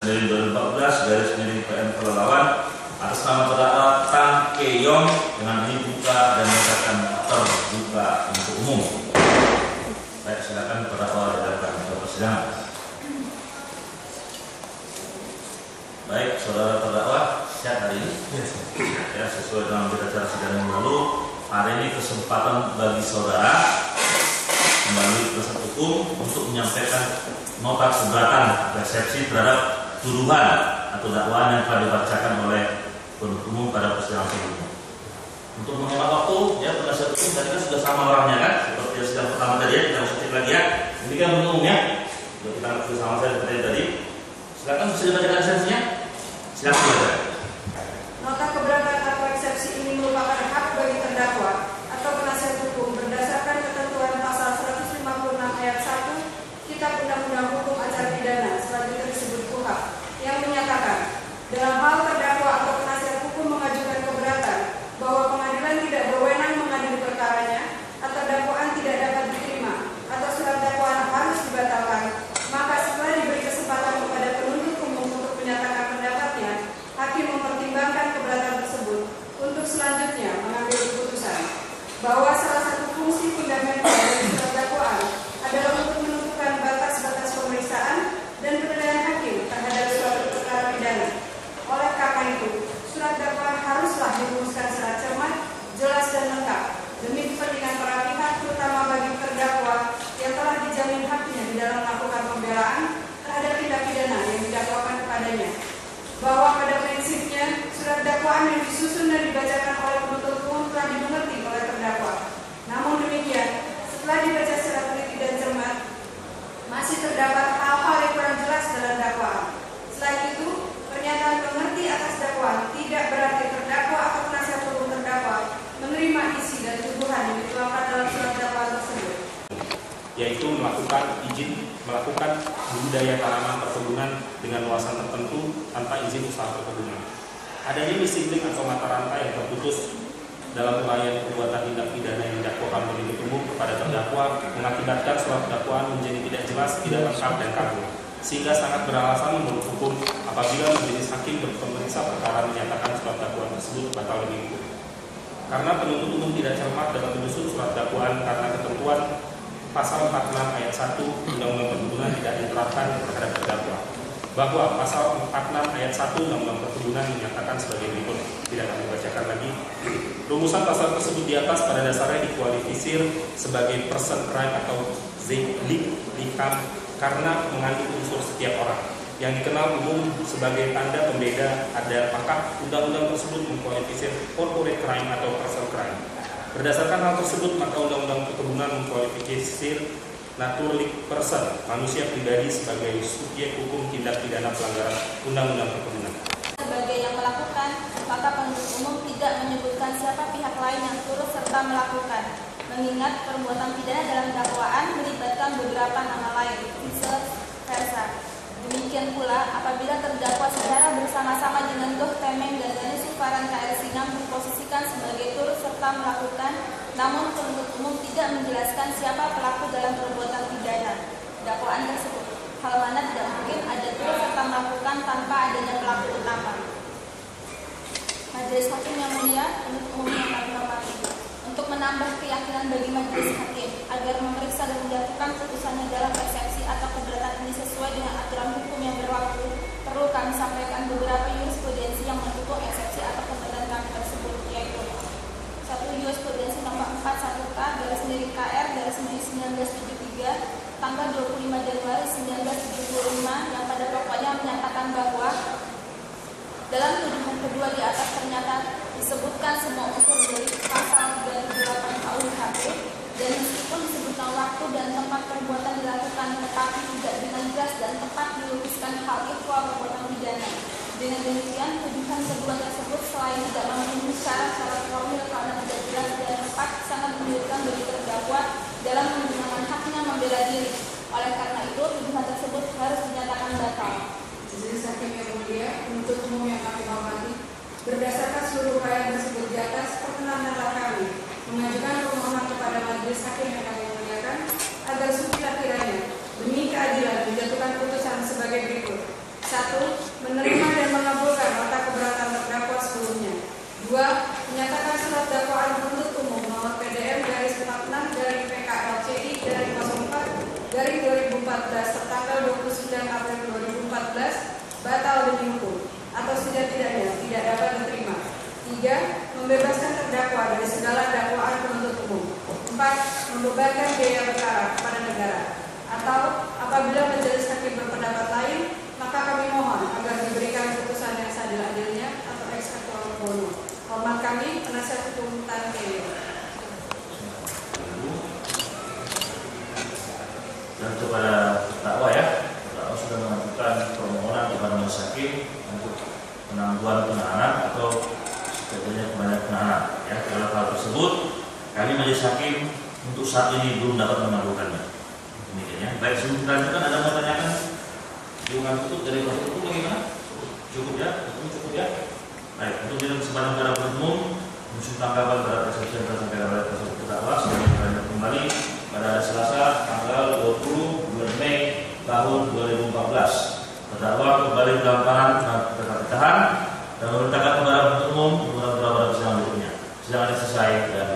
2014/PM Pelalawan atas nama terdakwa Tan Keyong dengan dibuka dan menyatakan terbuka untuk umum. Baik, silakan terdakwa dilakukan ke persidangan. Baik, saudara terdakwa, siap hari ini? Ya, sesuai dengan berita acara sidang yang lalu, hari ini kesempatan bagi saudara melalui penasihat hukum untuk menyampaikan nota keberatan resepsi terhadap tuduhan atau dakwaan yang telah dibacakan oleh penuntut umum pada persidangan sebelumnya. Untuk menghemat waktu, ya penasihat hukum tadi kan sudah sama orangnya kan, seperti yang sidang pertama tadi ya, kita usah cek lagi ya. Ini kan penuntut umum ya, sudah kita lakukan sama saya seperti tadi. Silakan bisa dibacakan resepsinya. Silakan baca. Nota keberatan atau eksepsi ini merupakan hak bagi terdakwa atau penasihat hukum berdasarkan ketentuan pasal 156 ayat 1 Kitab Undang-Undang Hukum Acara Pidana selanjutnya disebut KUHP yang menyatakan dalam hal terdakwa atau penasihat hukum mengajukan keberatan bahwa pengadilan tidak berwenang mengadili perkaranya atau dakwaan tidak dapat diterima atau surat dakwaan harus dibatalkan, maka setelah diberi kesempatan kepada penuntut umum untuk menyatakan pendapatnya, hakim mempertimbangkan keberatan tersebut untuk selanjutnya mengambil keputusan bahwa salah satu fungsi fundamental dari surat dakwaan adalah untuk menentukan batas-batas pemeriksaan dan penilaian hakim terhadap suatu perkara pidana. Oleh karena itu, surat dakwaan haruslah dirumuskan secara cermat, jelas dan lengkap demi kepentingan para pihak, terutama bagi terdakwa yang telah dijamin haknya di dalam melakukan pembelaan terhadap tindak pidana yang didakwakan kepadanya. Bahwa pada prinsipnya surat dakwaan yang disusun dan dibacakan oleh penuntut umum telah dimengerti oleh terdakwa. Namun demikian, setelah dibaca secara teliti dan cermat, masih terdapat hal-hal yang kurang jelas dalam dakwaan. Selain itu, pernyataan pengerti atas dakwaan tidak berarti terdakwa atau penasihat hukum terdakwa menerima isi dan tuduhan yang dituangkan dalam surat dakwaan tersebut, yaitu melakukan izin melakukan budidaya tanaman perkebunan dengan luasan tertentu tanpa izin usaha perkebunan. Adanya disiplin atau mata rantai yang terputus dalam uraian perbuatan tindak pidana yang didakwakan penuntut umum kepada terdakwa mengakibatkan surat dakwaan menjadi tidak jelas, tidak lengkap dan kabur, sehingga sangat beralasan menurut hukum apabila majelis hakim berpemeriksa perkara menyatakan surat dakwaan tersebut batal demi hukum. Karena penuntut umum tidak cermat dalam menyusun surat dakwaan karena ketentuan pasal 46 ayat 1 Undang-Undang Perkebunan tidak diterapkan terhadap terdakwa, bahwa pasal 46 ayat 1 Undang-Undang Perkebunan menyatakan sebagai berikut, tidak kami bacakan lagi. Rumusan pasal tersebut di atas pada dasarnya dikualifisir sebagai person crime atau likam karena mengandung unsur setiap orang yang dikenal umum sebagai tanda pembeda ada apakah undang-undang tersebut mengkualifisir corporate crime atau person crime. Berdasarkan hal tersebut, maka Undang-Undang Perkebunan mengkualifikasi naturalik person, manusia pribadi sebagai subjek hukum tindak pidana pelanggaran Undang-Undang Perkebunan. Sebagai yang melakukan, maka penuntut umum tidak menyebutkan siapa pihak lain yang turut serta melakukan, mengingat perbuatan pidana dalam dakwaan melibatkan beberapa nama lain, vice versa. Demikian pula, apabila terdakwa secara bersama-sama dengan Doh Temeng dan Ganesh Suparan KR Sinam diposisikan sebagai turut serta melakukan, namun penuntut umum tidak menjelaskan siapa pelaku dalam perbuatan pidana dakwaan tersebut, hal mana tidak mungkin ada turut serta melakukan tanpa adanya pelaku utama. Majelis Hakim yang mulia, penuntut umum yang kami hormati, untuk menambah keyakinan bagi majelis hakim agar memeriksa dan menjatuhkan putusannya dalam eksepsi atau keberatan ini sesuai dengan aturan hukum yang berlaku, perlu kami sampaikan beberapa jurisprudensi yang mendukung eksepsi atau keberatan kami tersebut, yaitu 1. Jurisprudensi nomor 41K/KR/1973 tanggal 25 Januari 1975 yang pada pokoknya menyatakan bahwa dalam tuduhan kedua di atas ternyata disebutkan semua unsur dari pasal 38 KUHP dan meskipun disebutkan waktu dan tempat perbuatan dilakukan tetapi tidak dengan jelas dan tepat dilukiskan hal ikhwal perbuatan pidana. Dengan demikian, tuduhan kedua tersebut selain tidak memenuhi syarat formil karena tidak jelas dan tepat, sangat menyulitkan bagi terdakwa dalam menggunakan haknya membela diri. Oleh karena itu, tuduhan tersebut harus dinyatakan batal. Majelis Hakim yang mulia, penuntut umum yang kami hormati, berdasarkan seluruh upaya tersebut di atas, perkenankanlah kami mengajukan permohonan kepada Majelis Hakim yang kami muliakan agar sekiranya demi keadilan menjatuhkan putusan sebagai berikut. 1. 2014 tertanggal 29 April 2014 batal demi hukum atau setidak-tidaknya tidak dapat diterima. 3. Membebaskan terdakwa dari segala dakwaan penuntut umum. 4. Membebankan biaya perkara kepada negara. Atau apabila majelis hakim berpendapat lain, maka kami mohon agar diberikan putusan yang seadil-adilnya atau ex equo bono. Hormat kami, penasihat hukum Tan Kelly. Dan kepada terdakwa ya, terdakwa sudah mengajukan permohonan kepada majelis hakim untuk penangguhan penahanan atau setidaknya kebanyakan penahanan. Ya, dalam hal tersebut, kami majelis hakim untuk saat ini belum dapat mengabulkannya. Demikian ya. Baik, sebelum kita lanjutkan, ada mau tanyakan hubungan tutup dari proses hukum bagaimana? Cukup ya? Cukup ya? Baik, untuk dalam kesempatan pada umum, musuh tanggapan terhadap persepsi yang tersampaikan oleh proses terdakwa sebagai kita kembali pada Selasa tanggal 20 bulan Mei tahun 2014. Terdakwa kembali dalam tahanan tetap ditahan dan memerintahkan kepada penuntut umum untuk pada persidangan berikutnya. Sidang selesai dan